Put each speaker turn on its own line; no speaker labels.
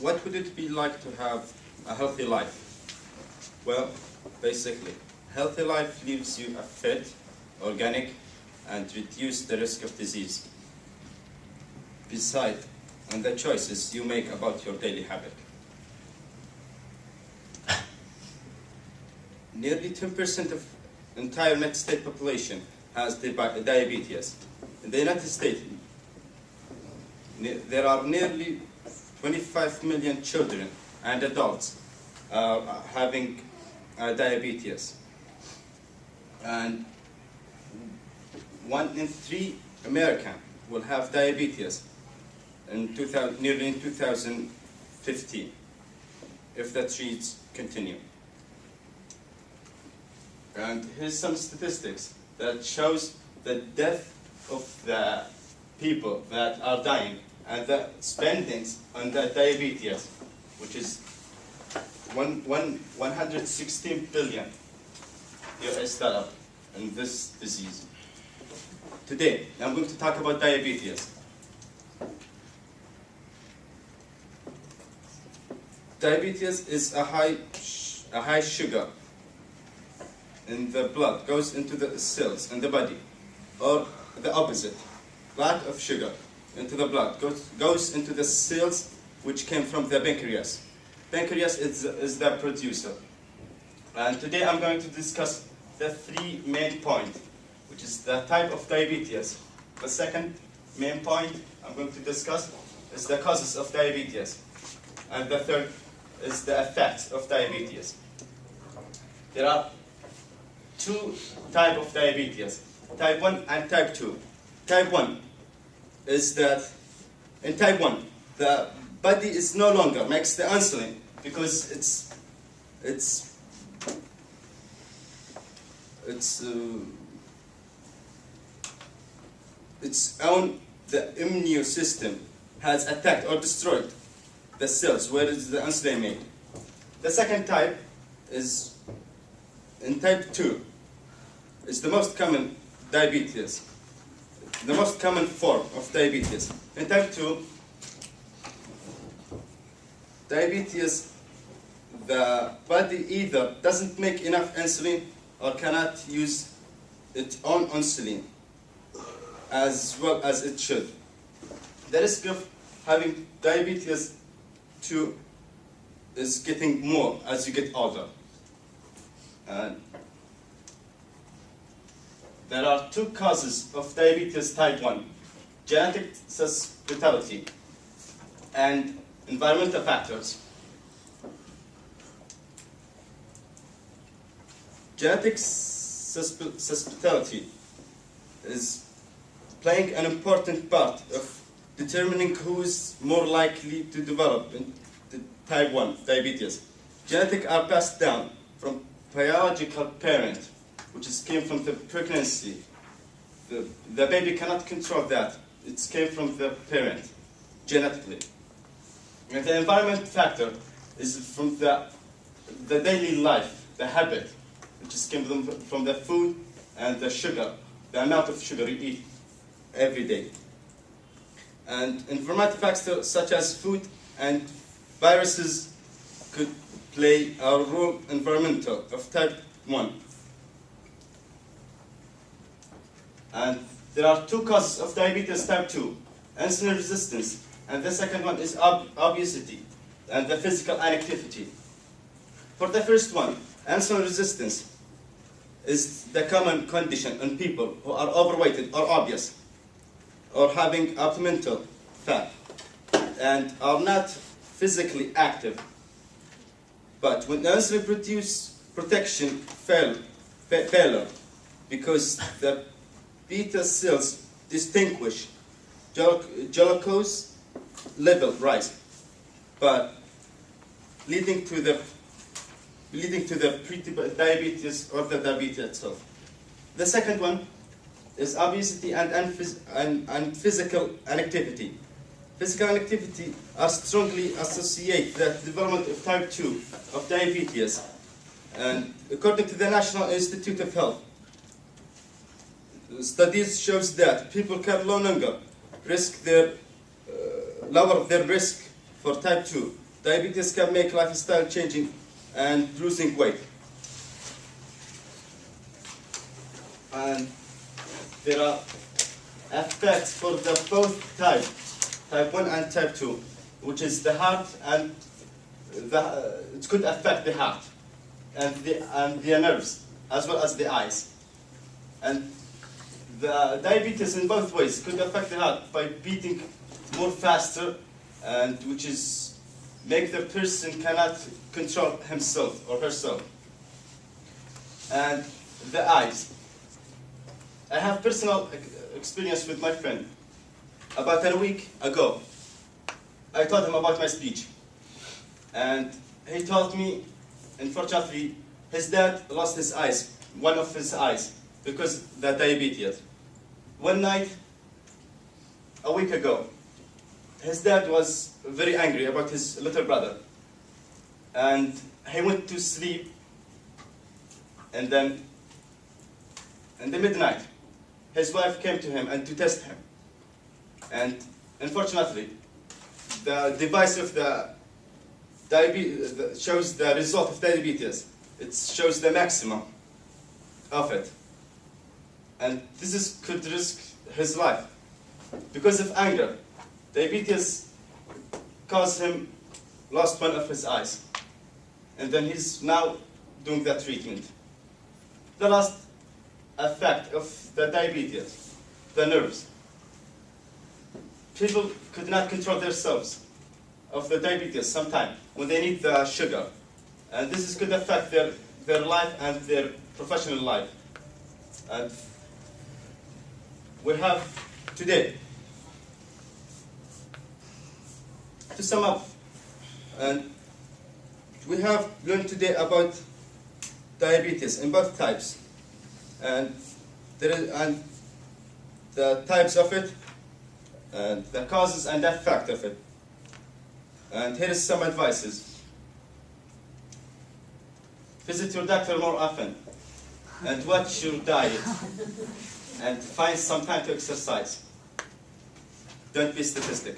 What would it be like to have a healthy life? Well, basically, healthy life leaves you a fit, organic, and reduce the risk of disease. Beside on the choices you make about your daily habit. Nearly 10% of entire United States population has diabetes. In the United States, there are nearly 25 million children and adults having diabetes. And 1 in 3 Americans will have diabetes nearly in 2015, if the trends continue. And here's some statistics that shows the death of the people that are dying and the spendings on the diabetes, which is 116 billion US dollar in this disease. Today, I'm going to talk about diabetes. Diabetes is a high sugar in the blood, goes into the cells in the body, or the opposite, lack of sugar into the blood goes into the cells which came from the pancreas. Pancreas is the producer. And today I'm going to discuss the 3 main points, which is the type of diabetes. The second main point I'm going to discuss is the causes of diabetes. And the third is the effects of diabetes. There are 2 types of diabetes, type 1 and type 2. Type 1 is that in type 1, the body is no longer makes the insulin because its own the immune system has attacked or destroyed the cells where is the insulin made. The second type is in type 2. It's the most common diabetes, the most common form of diabetes. In type 2, diabetes, the body either doesn't make enough insulin or cannot use its own insulin as well as it should. The risk of having diabetes 2 is getting more as you get older. And there are 2 causes of diabetes type 1, genetic susceptibility and environmental factors. Genetic susceptibility is playing an important part of determining who is more likely to develop the type 1 diabetes. Genetics are passed down from biological parent, which came from the pregnancy. The baby cannot control that. It came from the parent, genetically. And the environment factor is from the daily life, the habit, which came from the food and the sugar, the amount of sugar you eat every day. And environmental factors such as food and viruses could play a role environmental of type 1. And there are 2 causes of diabetes type 2, insulin resistance, and the second one is obesity and the physical inactivity. For the first one, insulin resistance is the common condition in people who are overweight or obese or having abdominal fat and are not physically active. But when the insulin protection failure because the beta cells distinguish glucose level rise, but leading to the diabetes or the diabetes itself. The second one is obesity and physical inactivity. Physical inactivity are strongly associated with the development of type 2 of diabetes. And according to the National Institute of Health, studies shows that people can no longer lower their risk for type 2 diabetes can make lifestyle changing and losing weight. And there are effects for the both type 1 and type 2, which is the heart, and it could affect the heart and the nerves, as well as the eyes. And the diabetes in both ways could affect the heart by beating more faster, and which is make the person cannot control himself or herself. And the eyes. I have personal experience with my friend. About a week ago, I told him about my speech. And he told me, unfortunately, his dad lost his eyes, one of his eyes, because of the diabetes. One night, a week ago, his dad was very angry about his little brother. And he went to sleep, and then in the midnight, his wife came to him and to test him. And unfortunately, the device of the diabetes shows the result of diabetes. It shows the maximum of it. And this could risk his life. Because of anger, diabetes caused him lost one of his eyes. And then he's now doing that treatment. The last effect of the diabetes, the nerves. People could not control themselves of the diabetes sometimes when they need the sugar. And this could affect their life and their professional life. And we have today, to sum up, and we have learned today about diabetes in both types, and the types of it, and the causes and the effect of it. And here is some advices. Visit your doctor more often, and watch your diet, and find some time to exercise. Don't be statistic.